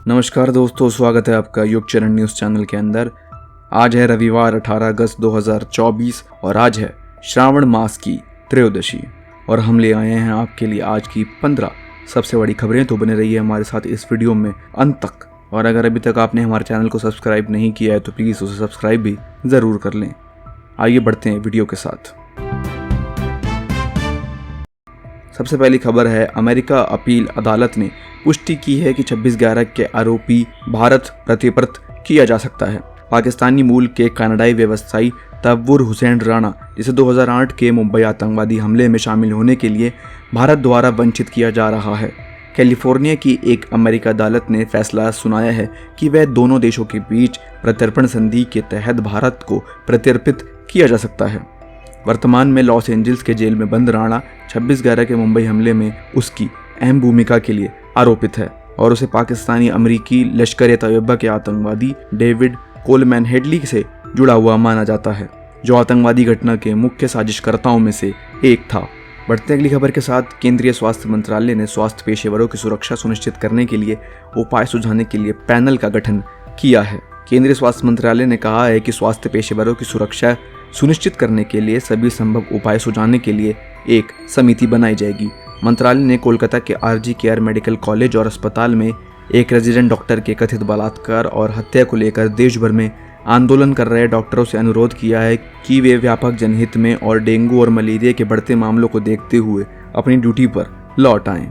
नमस्कार दोस्तों, स्वागत है आपका युग चरण न्यूज़ चैनल के अंदर। आज है रविवार 18 अगस्त 2024 और आज है श्रावण मास की त्रयोदशी और हम ले आए हैं आपके लिए आज की 15 सबसे बड़ी खबरें। तो बने रहिए हमारे साथ इस वीडियो में अंत तक। और अगर अभी तक आपने हमारे चैनल को सब्सक्राइब नहीं किया है तो प्लीज़ उसे सब्सक्राइब भी ज़रूर कर लें। आइए बढ़ते हैं वीडियो के साथ। सबसे पहली खबर है, अमेरिका अपील अदालत ने पुष्टि की है कि 26/11 के आरोपी भारत प्रतिपर्त किया जा सकता है। पाकिस्तानी मूल के कनाडाई व्यवसायी तव्वुर हुसैन राणा, जिसे 2008 के मुंबई आतंकवादी हमले में शामिल होने के लिए भारत द्वारा वंचित किया जा रहा है। कैलिफोर्निया की एक अमेरिकी अदालत ने फैसला सुनाया है कि वह दोनों देशों के बीच प्रत्यर्पण संधि के तहत भारत को प्रत्यर्पित किया जा सकता है। वर्तमान में लॉस एंजल्स के जेल में बंद राणा 26/11 के मुंबई हमले में उसकी अहम भूमिका के लिए आरोपित है और उसे पाकिस्तानी अमेरिकी लश्कर ए तैयबा के आतंकवादी डेविड कोलमैन हेडली से जुड़ा हुआ माना जाता है, जो आतंकवादी घटना के मुख्य साजिशकर्ताओं में से एक था। बढ़ते अगली खबर के साथ, केंद्रीय स्वास्थ्य मंत्रालय ने स्वास्थ्य पेशेवरों की सुरक्षा सुनिश्चित करने के लिए उपाय सुझाने के लिए पैनल का गठन किया है। केंद्रीय स्वास्थ्य मंत्रालय ने कहा है कि स्वास्थ्य पेशेवरों की सुरक्षा सुनिश्चित करने के लिए सभी संभव उपाय सुझाने के लिए एक समिति बनाई जाएगी। मंत्रालय ने कोलकाता के आरजी केयर मेडिकल कॉलेज और अस्पताल में एक रेजिडेंट डॉक्टर के कथित बलात्कार और हत्या को लेकर देश भर में आंदोलन कर रहे डॉक्टरों से अनुरोध किया है कि वे व्यापक जनहित में और डेंगू और मलेरिया के बढ़ते मामलों को देखते हुए अपनी ड्यूटी पर लौट आएं।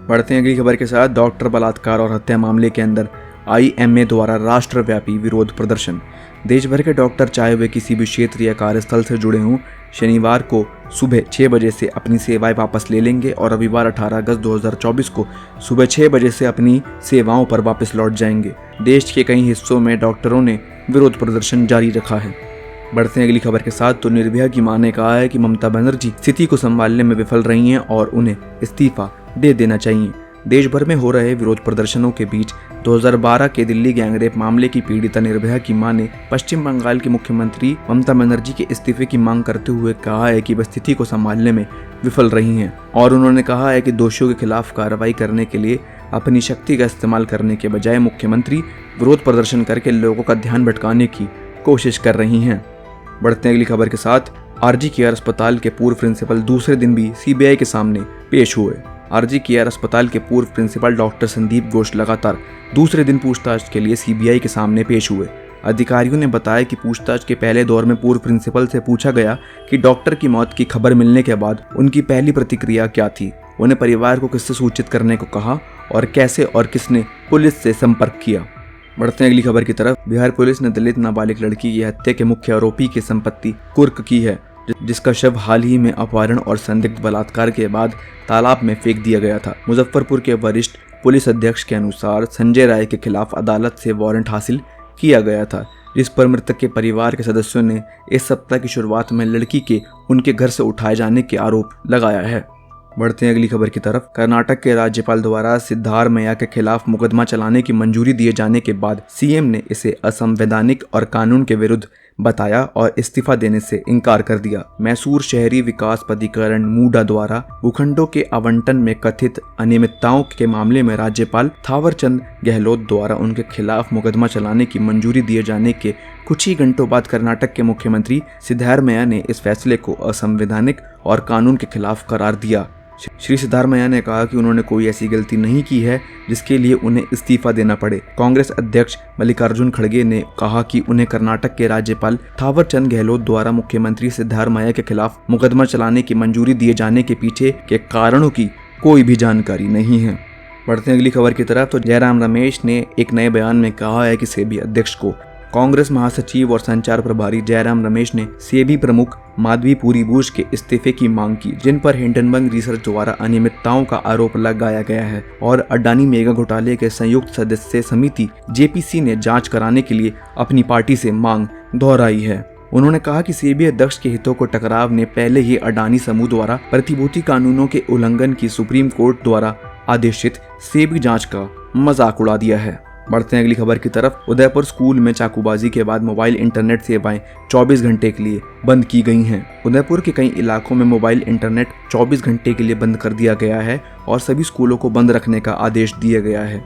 बढ़ते हैं अगली खबर के साथ, डॉक्टर बलात्कार और हत्या मामले के अंदर IMA द्वारा राष्ट्रव्यापी विरोध प्रदर्शन। देश भर के डॉक्टर, चाहे वे किसी भी क्षेत्र या कार्यस्थल से जुड़े हों, शनिवार को सुबह 6 बजे से अपनी सेवाएं वापस ले लेंगे और रविवार 18 अगस्त 2024 को सुबह 6 बजे से अपनी सेवाओं पर वापस लौट जाएंगे। देश के कई हिस्सों में डॉक्टरों ने विरोध प्रदर्शन जारी रखा है। बढ़ते हैं अगली खबर के साथ, तो निर्भया की मां ने कहा है कि ममता बनर्जी स्थिति को संभालने में विफल रही हैं और उन्हें इस्तीफा दे देना चाहिए। देश भर में हो रहे विरोध प्रदर्शनों के बीच 2012 के दिल्ली गैंगरेप मामले की पीड़िता निर्भया की मां ने पश्चिम बंगाल की मुख्यमंत्री ममता बनर्जी के इस्तीफे की मांग करते हुए कहा है कि वह स्थिति को संभालने में विफल रही हैं और उन्होंने कहा है कि दोषियों के खिलाफ कार्रवाई करने के लिए अपनी शक्ति का इस्तेमाल करने के बजाय मुख्यमंत्री विरोध प्रदर्शन करके लोगों का ध्यान भटकाने की कोशिश कर रही हैं। बढ़ते अगली खबर के साथ, आरजी केयर अस्पताल के पूर्व प्रिंसिपल दूसरे दिन भी CBI के सामने पेश हुए। आरजी केयर अस्पताल के पूर्व प्रिंसिपल डॉक्टर संदीप घोष लगातार दूसरे दिन पूछताछ के लिए CBI के सामने पेश हुए। अधिकारियों ने बताया कि पूछताछ के पहले दौर में पूर्व प्रिंसिपल से पूछा गया कि डॉक्टर की मौत की खबर मिलने के बाद उनकी पहली प्रतिक्रिया क्या थी, उन्हें परिवार को किससे सूचित करने को कहा और कैसे और किसने पुलिस से संपर्क किया। बढ़ते हैं अगली खबर की तरफ। बिहार पुलिस ने दलित नाबालिग लड़की की हत्या के मुख्य आरोपी की संपत्ति कुर्क की है, जिसका शव हाल ही में अपहरण और संदिग्ध बलात्कार के बाद तालाब में फेंक दिया गया था। मुजफ्फरपुर के वरिष्ठ पुलिस अधीक्षक के अनुसार संजय राय के खिलाफ अदालत से वारंट हासिल किया गया था, जिस पर मृतक के परिवार के सदस्यों ने इस सप्ताह की शुरुआत में लड़की के उनके घर से उठाए जाने के आरोप लगाया है। बढ़ते हैं अगली खबर की तरफ। कर्नाटक के राज्यपाल द्वारा सिद्धारमैया के खिलाफ मुकदमा चलाने की मंजूरी दिए जाने के बाद CM ने इसे असंवैधानिक और कानून के विरुद्ध बताया और इस्तीफा देने से इनकार कर दिया। मैसूर शहरी विकास प्राधिकरण मूडा द्वारा भूखंडों के आवंटन में कथित अनियमितताओं के मामले में राज्यपाल थावरचंद गहलोत द्वारा उनके खिलाफ मुकदमा चलाने की मंजूरी दिए जाने के कुछ ही घंटों बाद कर्नाटक के मुख्यमंत्री सिद्धारमैया ने इस फैसले को असंवैधानिक और कानून के खिलाफ करार दिया। श्री सिद्धारमैया ने कहा कि उन्होंने कोई ऐसी गलती नहीं की है जिसके लिए उन्हें इस्तीफा देना पड़े। कांग्रेस अध्यक्ष मल्लिकार्जुन खड़गे ने कहा कि उन्हें कर्नाटक के राज्यपाल थावरचंद गहलोत द्वारा मुख्यमंत्री सिद्धारमैया के खिलाफ मुकदमा चलाने की मंजूरी दिए जाने के पीछे के कारणों की कोई भी जानकारी नहीं है। बढ़ते हैं अगली खबर की तरफ। तो जयराम रमेश ने एक नए बयान में कहा है कि सेबी अध्यक्ष को कांग्रेस महासचिव और संचार प्रभारी जयराम रमेश ने सेबी प्रमुख माधवी पुरी के इस्तीफे की मांग की, जिन पर हिंडनबर्ग रिसर्च द्वारा अनियमितताओं का आरोप लगाया गया है और अडानी मेगा घोटाले के संयुक्त सदस्य समिति JPC ने जांच कराने के लिए अपनी पार्टी से मांग दोहराई है। उन्होंने कहा कि सेबी अध्यक्ष के हितों को टकराव ने पहले ही अडानी समूह द्वारा प्रतिभूति कानूनों के उल्लंघन की सुप्रीम कोर्ट द्वारा आदेशित सेबी जांच का मजाक उड़ा दिया है। बढ़ते हैं अगली खबर की तरफ। उदयपुर स्कूल में चाकूबाजी के बाद मोबाइल इंटरनेट सेवाएं 24 घंटे के लिए बंद की गई हैं। उदयपुर के कई इलाकों में मोबाइल इंटरनेट 24 घंटे के लिए बंद कर दिया गया है और सभी स्कूलों को बंद रखने का आदेश दिया गया है।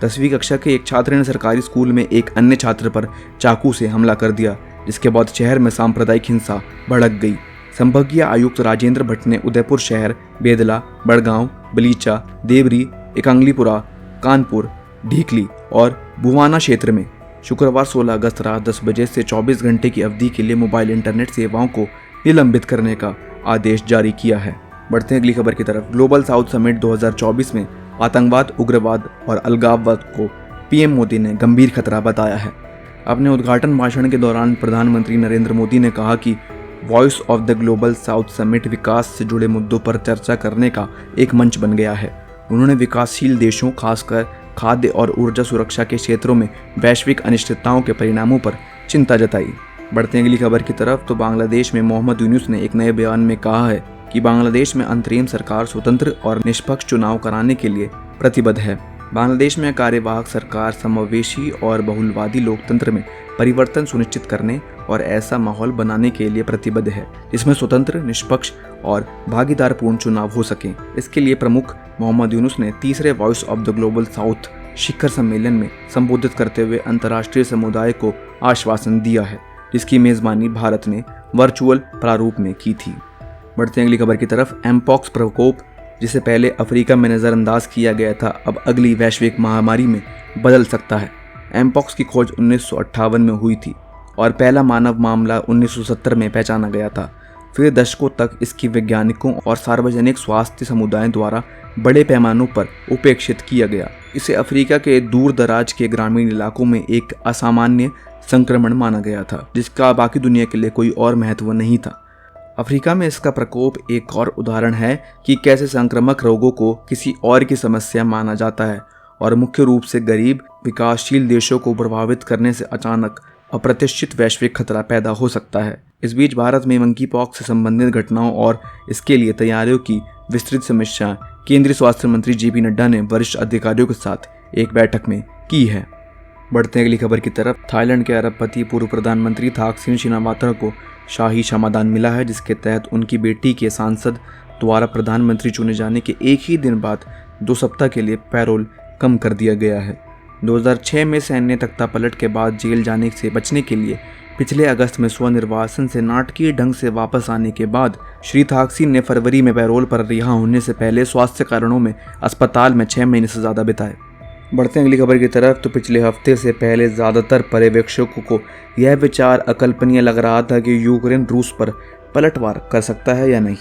10वीं कक्षा के एक छात्र ने सरकारी स्कूल में एक अन्य छात्र पर चाकू से हमला कर दिया, जिसके बाद शहर में सांप्रदायिक हिंसा भड़क गई। संभागीय आयुक्त राजेंद्र भट्ट ने उदयपुर शहर, बेदला, बड़गांव, बलीचा, देवरी, एकांगलीपुरा, कानपुर, ढीकली और बुवाना क्षेत्र में शुक्रवार 16 अगस्त रात 10 बजे से 24 घंटे की अवधि के लिए मोबाइल इंटरनेट सेवाओं को निलंबित करने का आदेश जारी किया है। बढ़ते हैं अगली खबर की तरफ। ग्लोबल साउथ समिट 2024 में आतंकवाद, उग्रवाद और अलगाववाद को पीएम मोदी ने गंभीर खतरा बताया है। अपने उद्घाटन भाषण के दौरान प्रधानमंत्री नरेंद्र मोदी ने कहा कि voice of the global south summit विकास से जुड़े मुद्दों पर चर्चा करने का एक मंच बन गया है। उन्होंने विकासशील देशों, खासकर खाद्य और ऊर्जा सुरक्षा के क्षेत्रों में वैश्विक अनिश्चितताओं के परिणामों पर चिंता जताई। बढ़ते हैं अगली खबर की तरफ। तो बांग्लादेश में मोहम्मद यूनुस ने एक नए बयान में कहा है कि बांग्लादेश में अंतरिम सरकार स्वतंत्र और निष्पक्ष चुनाव कराने के लिए प्रतिबद्ध है। बांग्लादेश में कार्यवाहक सरकार समावेशी और बहुलवादी लोकतंत्र में परिवर्तन सुनिश्चित करने और ऐसा माहौल बनाने के लिए प्रतिबद्ध है जिसमें स्वतंत्र, निष्पक्ष और भागीदारपूर्ण चुनाव हो सकें। इसके लिए प्रमुख मोहम्मद यूनुस ने तीसरे voice of the global south शिखर सम्मेलन में संबोधित करते हुए अंतर्राष्ट्रीय समुदाय को आश्वासन दिया है, जिसकी मेजबानी भारत ने वर्चुअल प्रारूप में की थी। बढ़ते हैं अगली खबर की तरफ। एमपॉक्स प्रकोप, जिसे पहले अफ्रीका में नज़रअंदाज किया गया था, अब अगली वैश्विक महामारी में बदल सकता है। एमपॉक्स की खोज 1958 में हुई थी और पहला मानव मामला 1970 में पहचाना गया था। फिर दशकों तक इसकी वैज्ञानिकों और सार्वजनिक स्वास्थ्य समुदायों द्वारा बड़े पैमानों पर उपेक्षित किया गया। इसे अफ्रीका के दूर दराज के ग्रामीण इलाकों में एक असामान्य संक्रमण माना गया था, जिसका बाकी दुनिया के लिए कोई और महत्व नहीं था। अफ्रीका में इसका प्रकोप एक और उदाहरण है कि कैसे संक्रामक रोगों को किसी और की समस्या माना जाता है और मुख्य रूप से गरीब विकासशील देशों को प्रभावित करने से अचानक अप्रत्याशित वैश्विक खतरा पैदा हो सकता है। इस बीच भारत में मंकी पॉक्स से संबंधित घटनाओं और इसके लिए तैयारियों की विस्तृत समीक्षा केंद्रीय स्वास्थ्य मंत्री जेपी नड्डा ने वरिष्ठ अधिकारियों के साथ एक बैठक में की है। बढ़ते हैं अगली खबर की तरफ। थाईलैंड के अरबपति पूर्व प्रधानमंत्री थाकसिन शिनावात्रा को शाही क्षमादान मिला है, जिसके तहत उनकी बेटी के सांसद द्वारा प्रधानमंत्री चुने जाने के एक ही दिन बाद 2 सप्ताह के लिए पैरोल कम कर दिया गया है। 2006 में सैन्य तख्तापलट के बाद जेल जाने से बचने के लिए पिछले अगस्त में स्वनिर्वासन से नाटकीय ढंग से वापस आने के बाद श्री थाकसिन ने फरवरी में पैरोल पर रिहा होने से पहले स्वास्थ्य कारणों में अस्पताल में 6 महीने से ज़्यादा बिताए। बढ़ते हैं अगली खबर की तरफ। तो पिछले हफ्ते से पहले ज़्यादातर पर्यवेक्षकों को यह विचार अकल्पनीय लग रहा था कि यूक्रेन रूस पर पलटवार कर सकता है या नहीं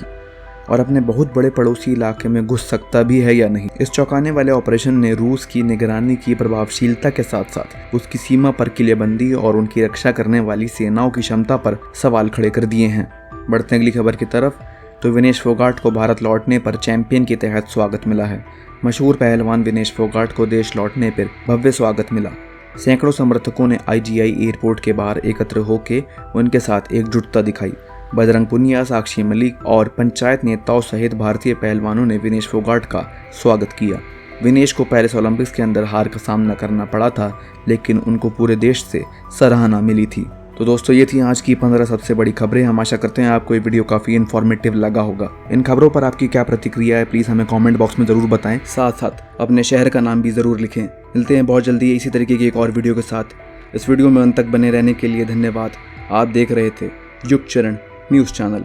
और अपने बहुत बड़े पड़ोसी इलाके में घुस सकता भी है या नहीं। इस चौंकाने वाले ऑपरेशन ने रूस की निगरानी की प्रभावशीलता के साथ साथ उसकी सीमा पर किलेबंदी और उनकी रक्षा करने वाली सेनाओं की क्षमता पर सवाल खड़े कर दिए हैं। बढ़ते हैं अगली खबर की तरफ। तो विनेश फोगाट को भारत लौटने पर चैंपियन के तहत स्वागत मिला है। मशहूर पहलवान विनेश फोगाट को देश लौटने पर भव्य स्वागत मिला। सैकड़ों समर्थकों ने आईजीआई एयरपोर्ट के बाहर एकत्र होकर उनके साथ एकजुटता दिखाई। बजरंग पुनिया, साक्षी मलिक और पंचायत नेताओं सहित भारतीय पहलवानों ने विनेश फोगाट का स्वागत किया। विनेश को पेरिस ओलंपिक्स के अंदर हार का सामना करना पड़ा था, लेकिन उनको पूरे देश से सराहना मिली थी। तो दोस्तों, ये थी आज की 15 सबसे बड़ी खबरें। हम आशा करते हैं आपको ये वीडियो काफ़ी इन्फॉर्मेटिव लगा होगा। इन खबरों पर आपकी क्या प्रतिक्रिया है, प्लीज़ हमें कमेंट बॉक्स में ज़रूर बताएं। साथ साथ अपने शहर का नाम भी ज़रूर लिखें। मिलते हैं बहुत जल्दी इसी तरीके की एक और वीडियो के साथ। इस वीडियो में अंत तक बने रहने के लिए धन्यवाद। आप देख रहे थे युग चरण न्यूज़ चैनल।